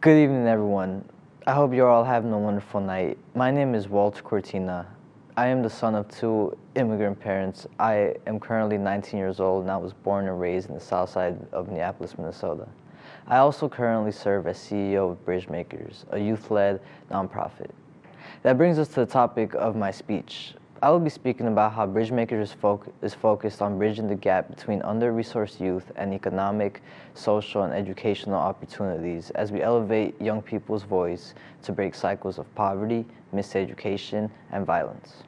Good evening, everyone. I hope you're all having a wonderful night. My name is Walter Cortina. I am the son of two immigrant parents. I am currently 19 years old and I was born and raised in the south side of Minneapolis, Minnesota. I also currently serve as CEO of Bridgemakers, a youth-led nonprofit. That brings us to the topic of my speech. I will be speaking about how Bridgemakers is focused on bridging the gap between under-resourced youth and economic, social, and educational opportunities as we elevate young people's voice to break cycles of poverty, miseducation, and violence.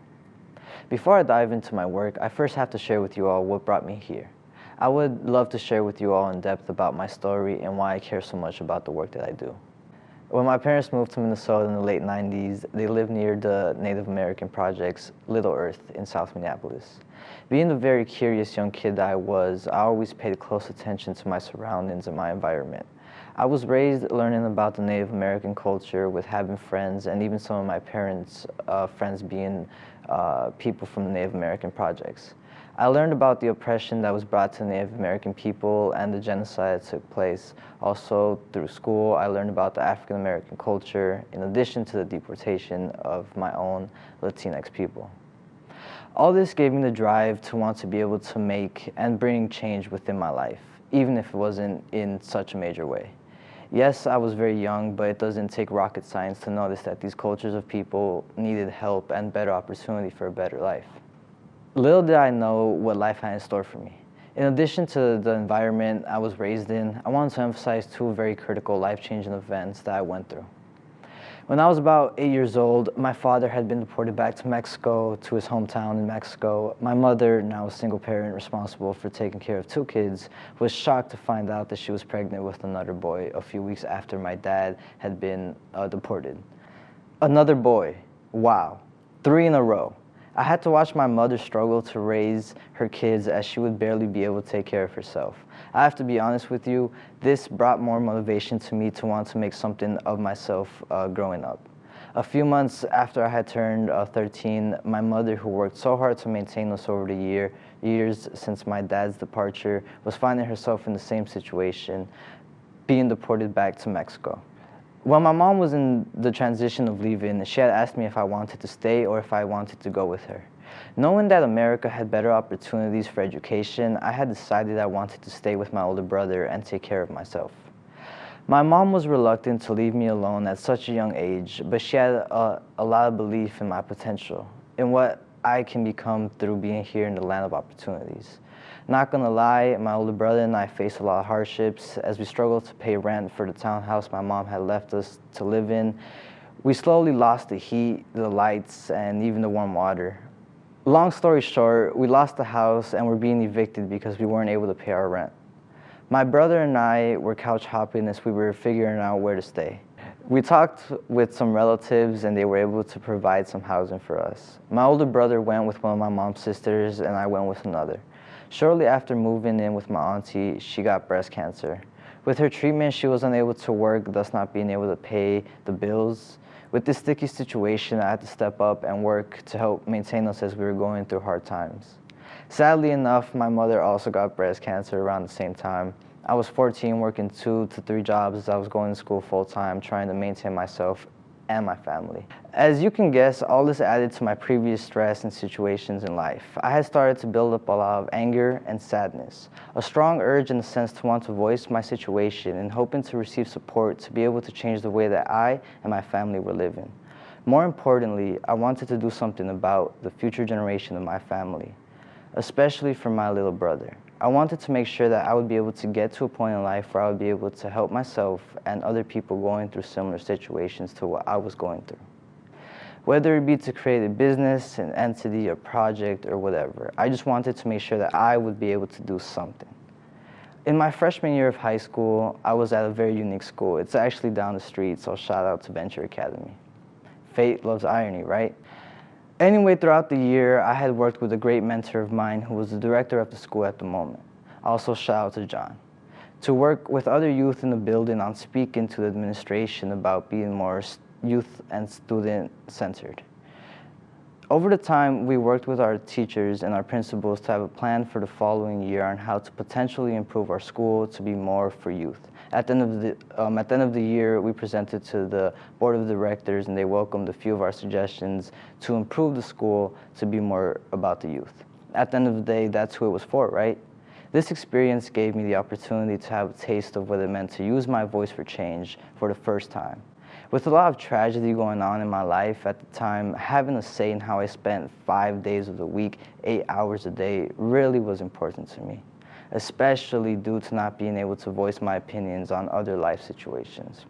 Before I dive into my work, I first have to share with you all what brought me here. I would love to share with you all in depth about my story and why I care so much about the work that I do. When my parents moved to Minnesota in the late 90s, they lived near the Native American projects Little Earth in South Minneapolis. Being the very curious young kid that I was, I always paid close attention to my surroundings and my environment. I was raised learning about the Native American culture with having friends and even some of my parents' friends being people from the Native American projects. I learned about the oppression that was brought to Native American people and the genocide that took place. Also, through school, I learned about the African American culture, in addition to the deportation of my own Latinx people. All this gave me the drive to want to be able to make and bring change within my life, even if it wasn't in such a major way. Yes, I was very young, but it doesn't take rocket science to notice that these cultures of people needed help and better opportunity for a better life. Little did I know what life had in store for me. In addition to the environment I was raised in, I wanted to emphasize two very critical life-changing events that I went through. When I was about 8 years old, my father had been deported back to Mexico, to his hometown in Mexico. My mother, now a single parent responsible for taking care of two kids, was shocked to find out that she was pregnant with another boy a few weeks after my dad had been deported. Another boy, wow, 3 in a row. I had to watch my mother struggle to raise her kids as she would barely be able to take care of herself. I have to be honest with you, this brought more motivation to me to want to make something of myself growing up. A few months after I had turned 13, my mother, who worked so hard to maintain us over the years since my dad's departure, was finding herself in the same situation, being deported back to Mexico. When my mom was in the transition of leaving, she had asked me if I wanted to stay or if I wanted to go with her. Knowing that America had better opportunities for education, I had decided I wanted to stay with my older brother and take care of myself. My mom was reluctant to leave me alone at such a young age, but she had a lot of belief in my potential, in what I can become through being here in the land of opportunities. Not gonna lie, my older brother and I faced a lot of hardships as we struggled to pay rent for the townhouse my mom had left us to live in. We slowly lost the heat, the lights, and even the warm water. Long story short, we lost the house and were being evicted because we weren't able to pay our rent. My brother and I were couch hopping as we were figuring out where to stay. We talked with some relatives and they were able to provide some housing for us. My older brother went with one of my mom's sisters and I went with another. Shortly after moving in with my auntie, she got breast cancer. With her treatment, she was unable to work, thus not being able to pay the bills. With this sticky situation, I had to step up and work to help maintain us as we were going through hard times. Sadly enough, my mother also got breast cancer around the same time. I was 14, working 2 to 3 jobs as I was going to school full-time, trying to maintain myself and my family. As you can guess, all this added to my previous stress and situations in life. I had started to build up a lot of anger and sadness, a strong urge in the sense to want to voice my situation and hoping to receive support to be able to change the way that I and my family were living. More importantly, I wanted to do something about the future generation of my family, especially for my little brother. I wanted to make sure that I would be able to get to a point in life where I would be able to help myself and other people going through similar situations to what I was going through. Whether it be to create a business, an entity, a project, or whatever, I just wanted to make sure that I would be able to do something. In my freshman year of high school, I was at a very unique school. It's actually down the street, so shout out to Venture Academy. Fate loves irony, right? Anyway, throughout the year, I had worked with a great mentor of mine who was the director of the school at the moment. Also, shout out to John. To work with other youth in the building on speaking to the administration about being more youth and student-centered. Over the time, we worked with our teachers and our principals to have a plan for the following year on how to potentially improve our school to be more for youth. At the end of the year, we presented to the board of directors, and they welcomed a few of our suggestions to improve the school to be more about the youth. At the end of the day, that's who it was for, right? This experience gave me the opportunity to have a taste of what it meant to use my voice for change for the first time. With a lot of tragedy going on in my life at the time, having a say in how I spent 5 days of the week, 8 hours a day, really was important to me, especially due to not being able to voice my opinions on other life situations.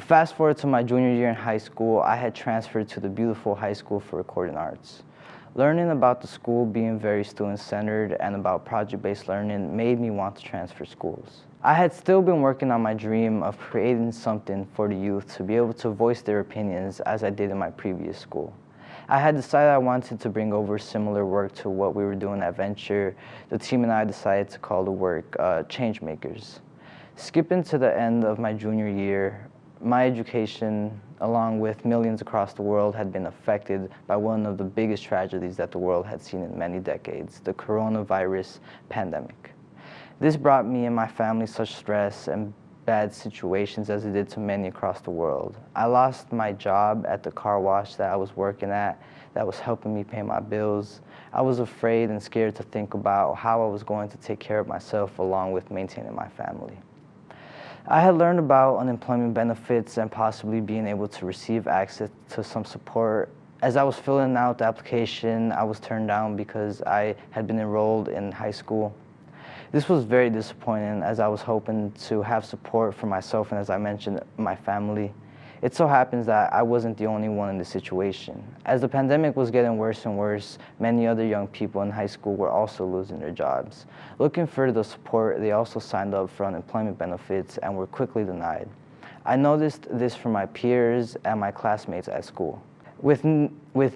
Fast forward to my junior year in high school, I had transferred to the beautiful High School for Recording Arts. Learning about the school being very student-centered and about project-based learning made me want to transfer schools. I had still been working on my dream of creating something for the youth to be able to voice their opinions as I did in my previous school. I had decided I wanted to bring over similar work to what we were doing at Venture. The team and I decided to call the work Changemakers. Skipping to the end of my junior year, my education, along with millions across the world, had been affected by one of the biggest tragedies that the world had seen in many decades, the coronavirus pandemic. This brought me and my family such stress and bad situations as it did to many across the world. I lost my job at the car wash that I was working at that was helping me pay my bills. I was afraid and scared to think about how I was going to take care of myself along with maintaining my family. I had learned about unemployment benefits and possibly being able to receive access to some support. As I was filling out the application, I was turned down because I had been enrolled in high school. This was very disappointing as I was hoping to have support for myself and, as I mentioned, my family. It so happens that I wasn't the only one in this situation. As the pandemic was getting worse and worse, many other young people in high school were also losing their jobs. Looking for the support, they also signed up for unemployment benefits and were quickly denied. I noticed this from my peers and my classmates at school. With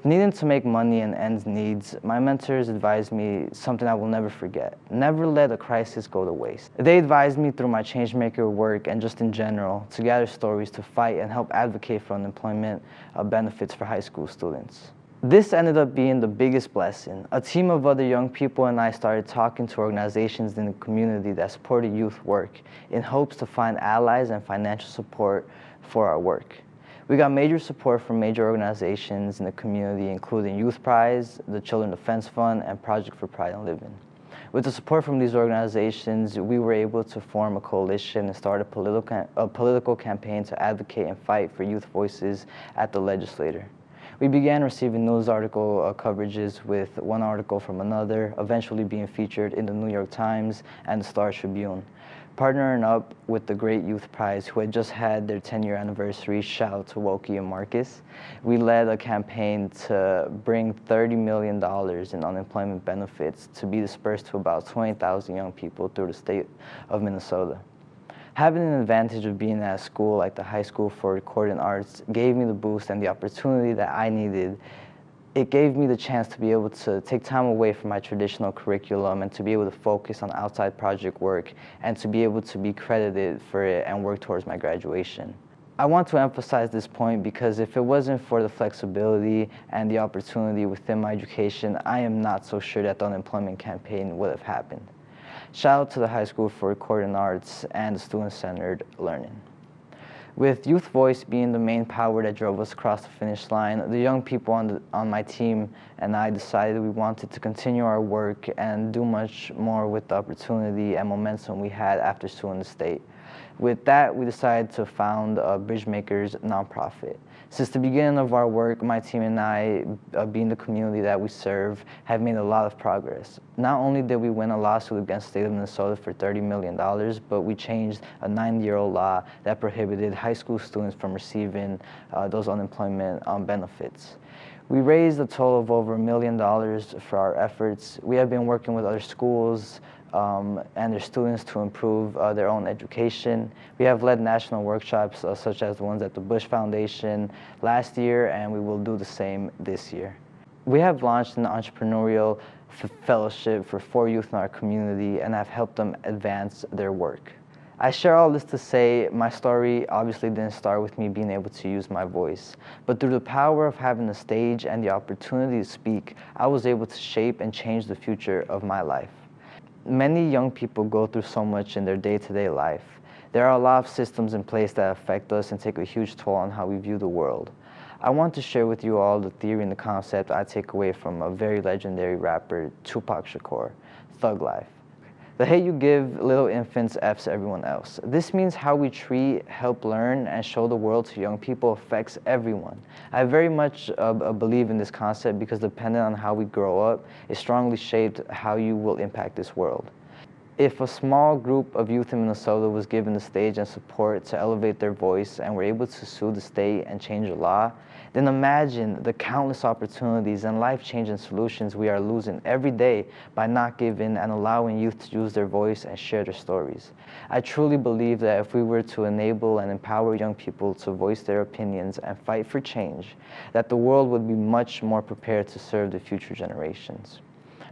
needing to make money and ends needs, my mentors advised me something I will never forget. Never let a crisis go to waste. They advised me through my Changemaker work and just in general to gather stories to fight and help advocate for unemployment benefits for high school students. This ended up being the biggest blessing. A team of other young people and I started talking to organizations in the community that supported youth work in hopes to find allies and financial support for our work. We got major support from major organizations in the community, including Youth Prize, the Children Defense Fund, and Project for Pride in Living. With the support from these organizations, we were able to form a coalition and start a political campaign to advocate and fight for youth voices at the legislature. We began receiving news article coverages, with one article from another, eventually being featured in the New York Times and the Star Tribune. Partnering up with the Great Youth Prize, who had just had their 10-year anniversary, shout out to Woki and Marcus, we led a campaign to bring $30 million in unemployment benefits to be dispersed to about 20,000 young people through the state of Minnesota. Having an advantage of being at a school like the High School for Recording Arts gave me the boost and the opportunity that I needed. It gave me the chance to be able to take time away from my traditional curriculum and to be able to focus on outside project work and to be able to be credited for it and work towards my graduation. I want to emphasize this point because if it wasn't for the flexibility and the opportunity within my education, I am not so sure that the unemployment campaign would have happened. Shout out to the High School for Recording Arts and the student-centered learning. With youth voice being the main power that drove us across the finish line, the young people on my team and I decided we wanted to continue our work and do much more with the opportunity and momentum we had after suing the state. With that, we decided to found Bridgemakers nonprofit. Since the beginning of our work, my team and I, being the community that we serve, have made a lot of progress. Not only did we win a lawsuit against the state of Minnesota for $30 million, but we changed a 90-year-old law that prohibited high school students from receiving those unemployment benefits. We raised a total of over $1 million for our efforts. We have been working with other schools and their students to improve their own education. We have led national workshops such as the ones at the Bush Foundation last year, and we will do the same this year. We have launched an entrepreneurial fellowship for 4 youth in our community and have helped them advance their work. I share all this to say my story obviously didn't start with me being able to use my voice, but through the power of having a stage and the opportunity to speak, I was able to shape and change the future of my life. Many young people go through so much in their day-to-day life. There are a lot of systems in place that affect us and take a huge toll on how we view the world. I want to share with you all the theory and the concept I take away from a very legendary rapper, Tupac Shakur, Thug Life. The hate you give little infants F's everyone else. This means how we treat, help learn, and show the world to young people affects everyone. I very much believe in this concept because depending on how we grow up, it strongly shaped how you will impact this world. If a small group of youth in Minnesota was given the stage and support to elevate their voice and were able to sue the state and change the law, then imagine the countless opportunities and life-changing solutions we are losing every day by not giving and allowing youth to use their voice and share their stories. I truly believe that if we were to enable and empower young people to voice their opinions and fight for change, that the world would be much more prepared to serve the future generations.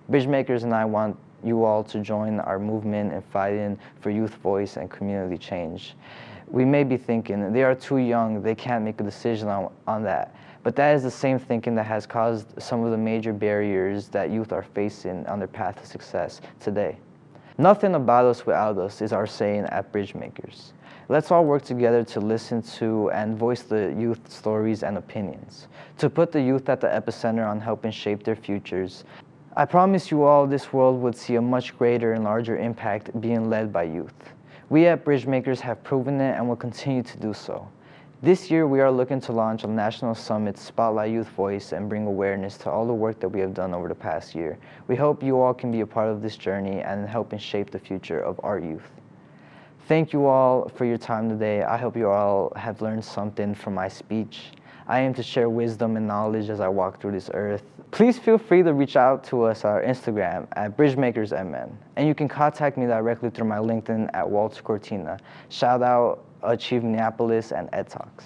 Bridgemakers and I want you all to join our movement in fighting for youth voice and community change. We may be thinking, they are too young, they can't make a decision on that. But that is the same thinking that has caused some of the major barriers that youth are facing on their path to success today. Nothing about us without us is our saying at Bridgemakers. Let's all work together to listen to and voice the youth stories and opinions, to put the youth at the epicenter on helping shape their futures. I promise you all this world would see a much greater and larger impact being led by youth. We at Bridgemakers have proven it and will continue to do so. This year we are looking to launch a national summit to spotlight youth voice and bring awareness to all the work that we have done over the past year. We hope you all can be a part of this journey and helping shape the future of our youth. Thank you all for your time today. I hope you all have learned something from my speech. I aim to share wisdom and knowledge as I walk through this earth. Please feel free to reach out to us on our Instagram at BridgeMakersMN. And you can contact me directly through my LinkedIn at Walter Cortina. Shout out Achieve Minneapolis and EDTalks.